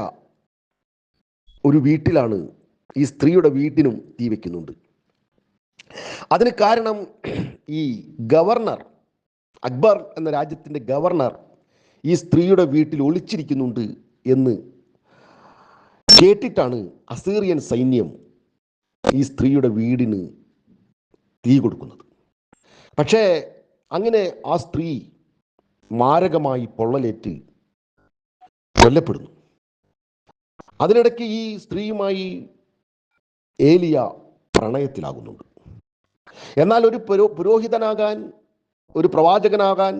ഒരു വീട്ടിലാണ്, ഈ സ്ത്രീയുടെ വീട്ടിനും തീ വയ്ക്കുന്നുണ്ട്. അതിന് കാരണം ഈ ഗവർണർ, അക്ബർ എന്ന രാജ്യത്തിൻ്റെ ഗവർണർ ഈ സ്ത്രീയുടെ വീട്ടിൽ ഒളിച്ചിരിക്കുന്നുണ്ട് എന്ന് കേട്ടിട്ടാണ് അസീറിയൻ സൈന്യം ഈ സ്ത്രീയുടെ വീടിന് തീ കൊടുക്കുന്നത്. പക്ഷേ അങ്ങനെ ആ സ്ത്രീ മാരകമായി പൊള്ളലേറ്റ് കൊല്ലപ്പെടുന്നു. അതിനിടയ്ക്ക് ഈ സ്ത്രീയുമായി ഏലിയ പ്രണയത്തിലാകുന്നുണ്ട്. എന്നാൽ ഒരു പുരോഹിതനാകാൻ, ഒരു പ്രവാചകനാകാൻ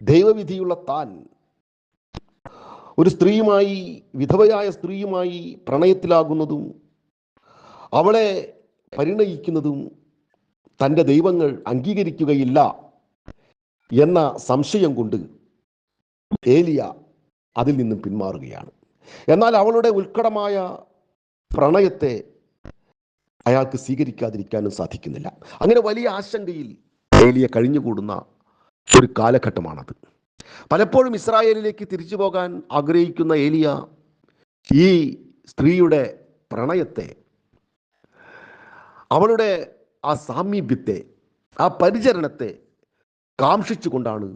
ദൈവവിധിയുള്ള താൻ ഒരു സ്ത്രീയുമായി, വിധവയായ സ്ത്രീയുമായി പ്രണയത്തിലാകുന്നതും അവളെ പരിണയിക്കുന്നതും തൻ്റെ ദൈവങ്ങൾ അംഗീകരിക്കുകയില്ല എന്ന സംശയം കൊണ്ട് ഏലിയ അതിൽ നിന്നും പിന്മാറുകയാണ്. എന്നാൽ അവളുടെ ഉത്കടമായ പ്രണയത്തെ അയാൾക്ക് സ്വീകരിക്കാതിരിക്കാനും സാധിക്കുന്നില്ല. അങ്ങനെ വലിയ ആശങ്കയിൽ ഏലിയ കഴിഞ്ഞുകൂടുന്ന ഒരു കാലഘട്ടമാണത്. പലപ്പോഴും ഇസ്രായേലിലേക്ക് തിരിച്ചു പോകാൻ ആഗ്രഹിക്കുന്ന ഏലിയ ഈ സ്ത്രീയുടെ പ്രണയത്തെ, അവളുടെ ആ സാമീപ്യത്തെ, ആ പരിചരണത്തെ കാംക്ഷിച്ചുകൊണ്ടാണ്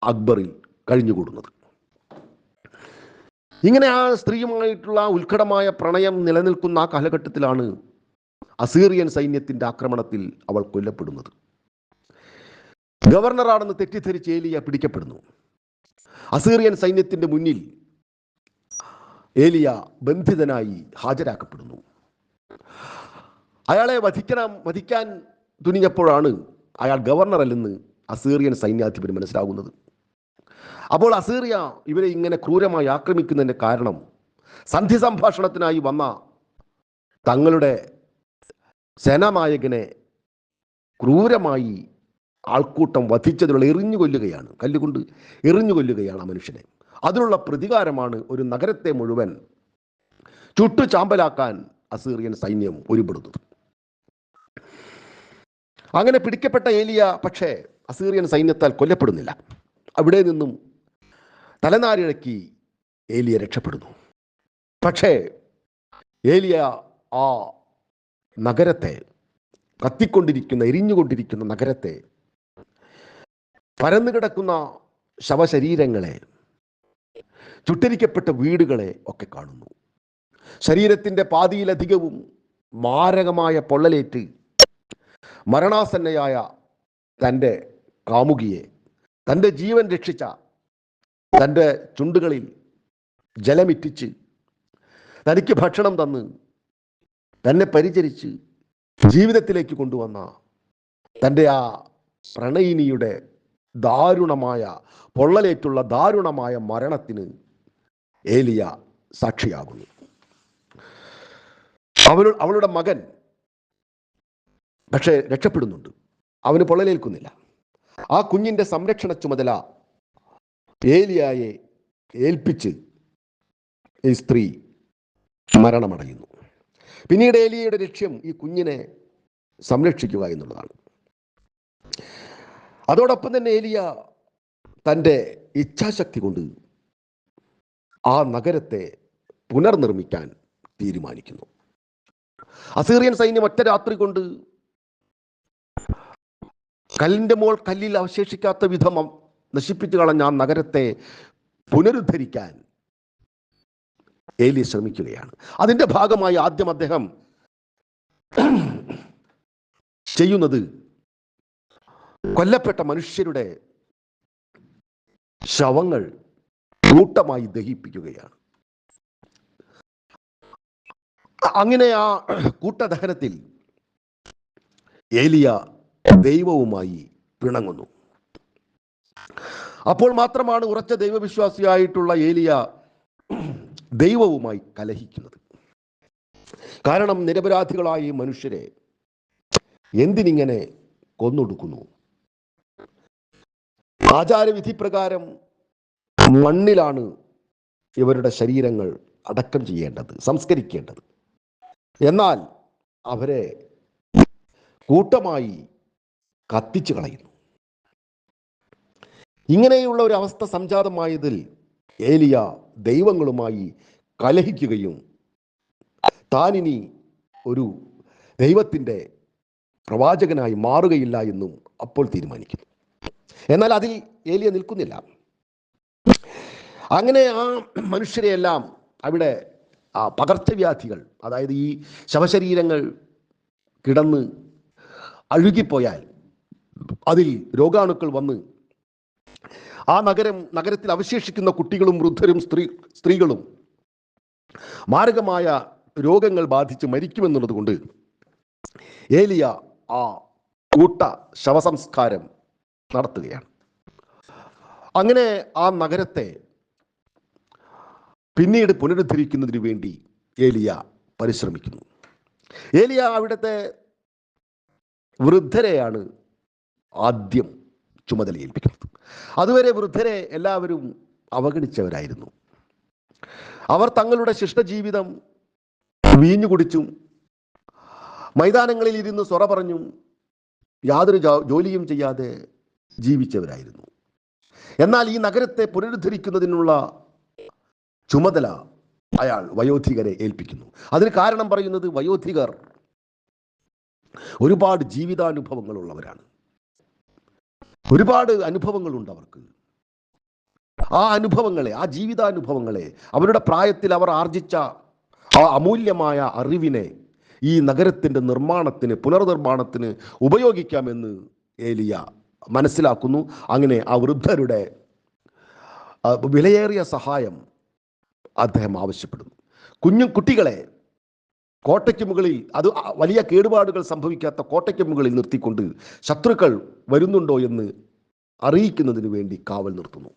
അക്ബറിൽ കഴിഞ്ഞുകൂടുന്നത്. ഇങ്ങനെ ആ സ്ത്രീയുമായിട്ടുള്ള ഉത്കടമായ പ്രണയം നിലനിൽക്കുന്ന ആ കാലഘട്ടത്തിലാണ് അസീറിയൻ സൈന്യത്തിൻ്റെ ആക്രമണത്തിൽ അവൾ കൊല്ലപ്പെടുന്നത്. ഗവർണറാണെന്ന് തെറ്റിദ്ധരിച്ച് ഏലിയ പിടിക്കപ്പെടുന്നു. അസീറിയൻ സൈന്യത്തിൻ്റെ മുന്നിൽ ഏലിയ ബന്ധിതനായി ഹാജരാക്കപ്പെടുന്നു. അയാളെ വധിക്കാൻ തുനിഞ്ഞപ്പോഴാണ് അയാൾ ഗവർണറല്ലെന്ന് അസീറിയൻ സൈന്യാധിപന് മനസ്സിലാകുന്നത്. അപ്പോൾ അസീറിയ ഇവരെ ഇങ്ങനെ ക്രൂരമായി ആക്രമിക്കുന്നതിൻ്റെ കാരണം സന്ധി സംഭാഷണത്തിനായി വന്ന തങ്ങളുടെ സേനാനായകനെ ക്രൂരമായി ആൾക്കൂട്ടം വധിച്ചതിലുള്ള എറിഞ്ഞുകൊല്ലുകയാണ്, കല്ലുകൊണ്ട് എറിഞ്ഞുകൊല്ലുകയാണ് ആ മനുഷ്യനെ. അതിനുള്ള പ്രതികാരമാണ് ഒരു നഗരത്തെ മുഴുവൻ ചുട്ടു ചാമ്പലാക്കാൻ അസീറിയൻ സൈന്യം ഒരുപെടുന്നത്. അങ്ങനെ പിടിക്കപ്പെട്ട ഏലിയ പക്ഷേ അസീറിയൻ സൈന്യത്താൽ കൊല്ലപ്പെടുന്നില്ല. അവിടെ നിന്നും തലനാരിഴക്കി ഏലിയ രക്ഷപ്പെടുന്നു. പക്ഷേ ഏലിയ ആ നഗരത്തെ, കത്തിക്കൊണ്ടിരിക്കുന്ന, എരിഞ്ഞുകൊണ്ടിരിക്കുന്ന നഗരത്തെ, പരന്നുകിടക്കുന്ന ശവശരീരങ്ങളെ, ചുട്ടരിക്കപ്പെട്ട വീടുകളെ ഒക്കെ കാണുന്നു. ശരീരത്തിൻ്റെ പാതിയിലധികവും മാരകമായ പൊള്ളലേറ്റ് മരണാസന്നയായ തൻ്റെ കാമുകിയെ, തൻ്റെ ജീവൻ രക്ഷിച്ച, തൻ്റെ ചുണ്ടുകളിൽ ജലമിറ്റിച്ച് തനിക്ക് ഭക്ഷണം തന്ന് തന്നെ പരിചരിച്ച് ജീവിതത്തിലേക്ക് കൊണ്ടുവന്ന തൻ്റെ ആ പ്രണയിനിയുടെ ദാരുണമായ പൊള്ളലേറ്റുള്ള ദാരുണമായ മരണത്തിന് ഏലിയ സാക്ഷിയാകുന്നു. അവളുടെ മകൻ പക്ഷേ രക്ഷപ്പെടുന്നുണ്ട്, അവന് പൊള്ളലേൽക്കുന്നില്ല. ആ കുഞ്ഞിൻ്റെ സംരക്ഷണ ചുമതല ഏലിയായെ ഏൽപ്പിച്ച് ഈ സ്ത്രീ മരണമടയുന്നു. പിന്നീട് ഏലിയയുടെ ലക്ഷ്യം ഈ കുഞ്ഞിനെ സംരക്ഷിക്കുക എന്നുള്ളതാണ്. അതോടൊപ്പം തന്നെ ഏലിയ തൻ്റെ ഇച്ഛാശക്തി കൊണ്ട് ആ നഗരത്തെ പുനർനിർമ്മിക്കാൻ തീരുമാനിക്കുന്നു. അസീറിയൻ സൈന്യം ഒറ്റ രാത്രി കൊണ്ട് കല്ലിൻ്റെ മോൾ കല്ലിൽ അവശേഷിക്കാത്ത വിധം നശിപ്പിച്ചു കളഞ്ഞ ആ നഗരത്തെ പുനരുദ്ധരിക്കാൻ ഏലിയ ശ്രമിക്കുകയാണ്. അതിൻ്റെ ഭാഗമായി ആദ്യം അദ്ദേഹം ചെയ്യുന്നത് കൊല്ലപ്പെട്ട മനുഷ്യരുടെ ശവങ്ങൾ കൂട്ടമായി ദഹിപ്പിക്കുകയാണ്. അങ്ങനെ ആ കൂട്ടദഹനത്തിൽ ഏലിയ ദൈവവുമായി പിണങ്ങുന്നു. അപ്പോൾ മാത്രമാണ് ഉറച്ച ദൈവവിശ്വാസിയായിട്ടുള്ള ഏലിയ ദൈവവുമായി കലഹിക്കുന്നത്. കാരണം നിരപരാധികളായ മനുഷ്യരെ എന്തിനിങ്ങനെ കൊന്നൊടുക്കുന്നു? ആചാരവിധി പ്രകാരം മണ്ണിലാണ് ഇവരുടെ ശരീരങ്ങൾ അടക്കം ചെയ്യേണ്ടത്, സംസ്കരിക്കേണ്ടത്. എന്നാൽ അവരെ കൂട്ടമായി കത്തിച്ചു കളയുന്നു. ഇങ്ങനെയുള്ള ഒരു അവസ്ഥ സംജാതമായതിൽ ഏലിയ ദൈവങ്ങളുമായി കലഹിക്കുകയും താനിനി ഒരു ദൈവത്തിൻ്റെ പ്രവാചകനായി മാറുകയില്ല എന്നും അപ്പോൾ തീരുമാനിക്കുന്നു. എന്നാൽ അതിൽ ഏലിയ നിൽക്കുന്നില്ല. അങ്ങനെ ആ മനുഷ്യരെയെല്ലാം അവിടെ ആ പകർച്ചവ്യാധികൾ, അതായത് ഈ ശവശരീരങ്ങൾ കിടന്ന് അഴുകിപ്പോയാൽ അതിൽ രോഗാണുക്കൾ വന്ന് ആ നഗരത്തിൽ അവശേഷിക്കുന്ന കുട്ടികളും വൃദ്ധരും സ്ത്രീകളും മാരകമായ രോഗങ്ങൾ ബാധിച്ച് മരിക്കുമെന്നുള്ളത് കൊണ്ട് ഏലിയ ആ കൂട്ട ശവസംസ്കാരം നടത്തുകയാണ്. അങ്ങനെ ആ നഗരത്തെ പിന്നീട് പുനരുദ്ധരിക്കുന്നതിന് വേണ്ടി ഏലിയ പരിശ്രമിക്കുന്നു. ഏലിയ അവിടുത്തെ വൃദ്ധരെയാണ് ആദ്യം ചുമതലയേൽപ്പിക്കുന്നത്. അതുവരെ വൃദ്ധരെ എല്ലാവരും അവഗണിച്ചവരായിരുന്നു. അവർ തങ്ങളുടെ ശിഷ്ടജീവിതം വീഞ്ഞു കുടിച്ചും മൈതാനങ്ങളിൽ ഇരുന്ന് സൊറ പറഞ്ഞും യാതൊരു ജോലിയും ചെയ്യാതെ ജീവിച്ചവരായിരുന്നു. എന്നാൽ ഈ നഗരത്തെ പുനരുദ്ധരിക്കുന്നതിനുള്ള ചുമതല അയാൾ വയോധികരെ ഏൽപ്പിക്കുന്നു. അതിന് കാരണം പറയുന്നത് വയോധികർ ഒരുപാട് ജീവിതാനുഭവങ്ങളുള്ളവരാണ്. ഒരുപാട് അനുഭവങ്ങളുണ്ട് അവർക്ക്. ആ അനുഭവങ്ങളെ, ആ ജീവിതാനുഭവങ്ങളെ, അവരുടെ പ്രായത്തിൽ അവർ ആർജിച്ച ആ അമൂല്യമായ അറിവിനെ ഈ നഗരത്തിൻ്റെ പുനർനിർമ്മാണത്തിന് ഉപയോഗിക്കാമെന്ന് ഏലിയ മനസ്സിലാക്കുന്നു. അങ്ങനെ ആ വൃദ്ധരുടെ വിലയേറിയ സഹായം അദ്ദേഹം ആവശ്യപ്പെടുന്നു. കുട്ടികളെ കോട്ടയ്ക്ക് മുകളിൽ, അത് വലിയ കേടുപാടുകൾ സംഭവിക്കാത്ത കോട്ടയ്ക്ക് മുകളിൽ നിർത്തിക്കൊണ്ട് ശത്രുക്കൾ വരുന്നുണ്ടോ എന്ന് അറിയിക്കുന്നതിന് വേണ്ടി കാവൽ നിർത്തുന്നു.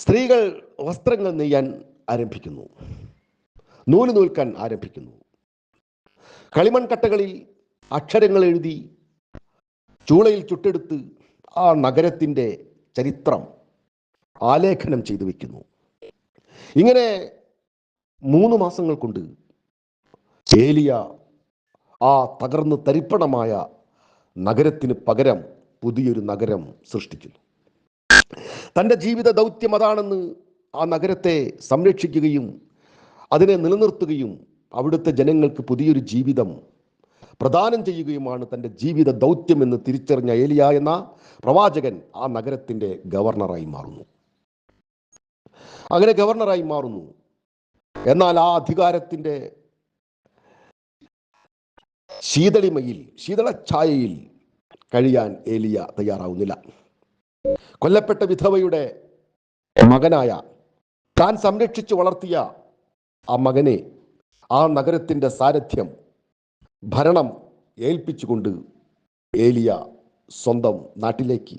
സ്ത്രീകൾ വസ്ത്രങ്ങൾ നെയ്യാൻ ആരംഭിക്കുന്നു, നൂല് നൂൽക്കാൻ ആരംഭിക്കുന്നു. കളിമൺകട്ടകളിൽ അക്ഷരങ്ങൾ എഴുതി ചൂളയിൽ ചുട്ടെടുത്ത് ആ നഗരത്തിൻ്റെ ചരിത്രം ആലേഖനം ചെയ്തു വയ്ക്കുന്നു. ഇങ്ങനെ 3 മാസങ്ങൾ കൊണ്ട് ഏലിയ ആ തകർന്ന് തരിപ്പണമായ നഗരത്തിന് പകരം പുതിയൊരു നഗരം സൃഷ്ടിക്കുന്നു. തൻ്റെ ജീവിത ദൗത്യം അതാണെന്ന്, ആ നഗരത്തെ സംരക്ഷിക്കുകയും അതിനെ നിലനിർത്തുകയും അവിടുത്തെ ജനങ്ങൾക്ക് പുതിയൊരു ജീവിതം പ്രദാനം ചെയ്യുകയുമാണ് തൻ്റെ ജീവിത ദൗത്യമെന്ന് തിരിച്ചറിഞ്ഞ ഏലിയ എന്ന പ്രവാചകൻ ആ നഗരത്തിൻ്റെ ഗവർണറായി മാറുന്നു. അങ്ങനെ ഗവർണറായി മാറുന്നു. എന്നാൽ ആ അധികാരത്തിൻ്റെ ശീതളഛായയിൽ കഴിയാൻ ഏലിയ തയ്യാറാവുന്നില്ല. കൊല്ലപ്പെട്ട വിധവയുടെ മകനായ, താൻ സംരക്ഷിച്ചു വളർത്തിയ ആ മകനെ ആ നഗരത്തിൻ്റെ സാരഥ്യം, ഭരണം ഏൽപ്പിച്ചുകൊണ്ട് ഏലിയ സ്വന്തം നാട്ടിലേക്ക്,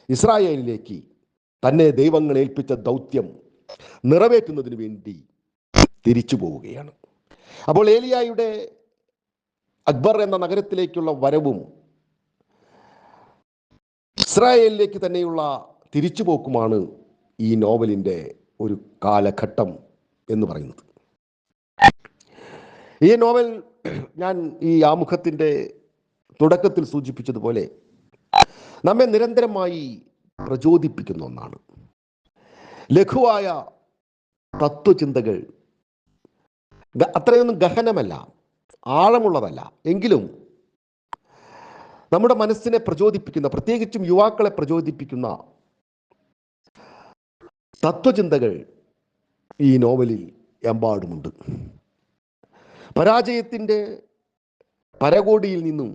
ഇസ്രായേലിലേക്ക് തന്നെ ദൈവങ്ങൾ ഏൽപ്പിച്ച ദൗത്യം നിറവേറ്റുന്നതിന് വേണ്ടി തിരിച്ചു പോവുകയാണ്. അപ്പോൾ ഏലിയായുടെ അക്ബർ എന്ന നഗരത്തിലേക്കുള്ള വരവും ഇസ്രായേലിലേക്ക് തന്നെയുള്ള തിരിച്ചുപോക്കുമാണ് ഈ നോവലിൻ്റെ ഒരു കാലഘട്ടം എന്ന് പറയുന്നത്. ഈ നോവൽ ഞാൻ ഈ ആമുഖത്തിൻ്റെ തുടക്കത്തിൽ സൂചിപ്പിച്ചതുപോലെ നമ്മെ നിരന്തരമായി പ്രചോദിപ്പിക്കുന്ന ഒന്നാണ്. ലഘുവായ തത്വചിന്തകൾ അത്രയൊന്നും ഗഹനമല്ല, ആഴമുള്ളതല്ല. എങ്കിലും നമ്മുടെ മനസ്സിനെ പ്രചോദിപ്പിക്കുന്ന, പ്രത്യേകിച്ചും യുവാക്കളെ പ്രചോദിപ്പിക്കുന്ന തത്വചിന്തകൾ ഈ നോവലിൽ എമ്പാടുമുണ്ട്. പരാജയത്തിൻ്റെ പരകോടിയിൽ നിന്നും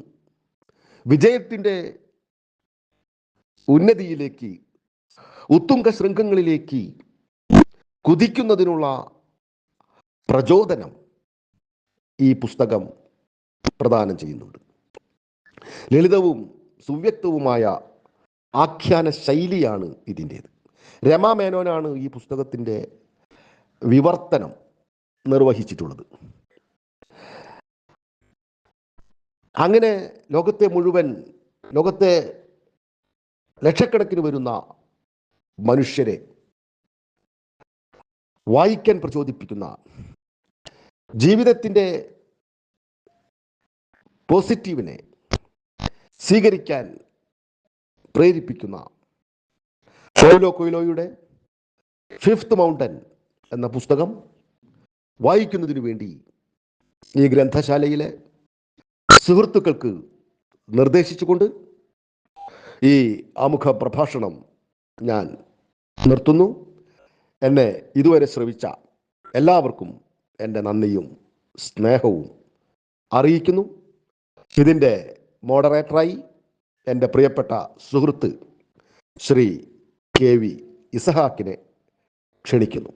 വിജയത്തിൻ്റെ ഉന്നതിയിലേക്ക്, ഉത്തുംഗ ശൃംഖങ്ങളിലേക്ക് കുതിക്കുന്നതിനുള്ള പ്രചോദനം ഈ പുസ്തകം പ്രദാനം ചെയ്യുന്നുണ്ട്. ലളിതവും സുവ്യക്തവുമായ ആഖ്യാന ശൈലിയാണ് ഇതിൻ്റേത്. രമാ മേനോനാണ് ഈ പുസ്തകത്തിൻ്റെ വിവർത്തനം നിർവഹിച്ചിട്ടുള്ളത്. അങ്ങനെ ലോകത്തെ ലക്ഷക്കണക്കിന് വരുന്ന മനുഷ്യരെ വായിക്കാൻ പ്രചോദിപ്പിക്കുന്ന ജീവിതത്തിൻ്റെ പോസിറ്റീവിനെ സ്വീകരിക്കാൻ പ്രേരിപ്പിക്കുന്ന പൗലോ കൊയ്ലോയുടെ ഫിഫ്ത്ത് മൗണ്ടൻ എന്ന പുസ്തകം വായിക്കുന്നതിനു വേണ്ടി ഈ ഗ്രന്ഥശാലയിലെ സുഹൃത്തുക്കൾക്ക് നിർദ്ദേശിച്ചുകൊണ്ട് ഈ ആമുഖ പ്രഭാഷണം ഞാൻ നിർത്തുന്നു. എന്നെ ഇതുവരെ ശ്രവിച്ച എല്ലാവർക്കും എൻ്റെ നന്ദിയും സ്നേഹവും അറിയിക്കുന്നു. ഇതിൻ്റെ മോഡറേറ്ററായി എൻ്റെ പ്രിയപ്പെട്ട സുഹൃത്ത് ശ്രീ KV ഇസഹാക്കിനെ ക്ഷണിക്കുന്നു.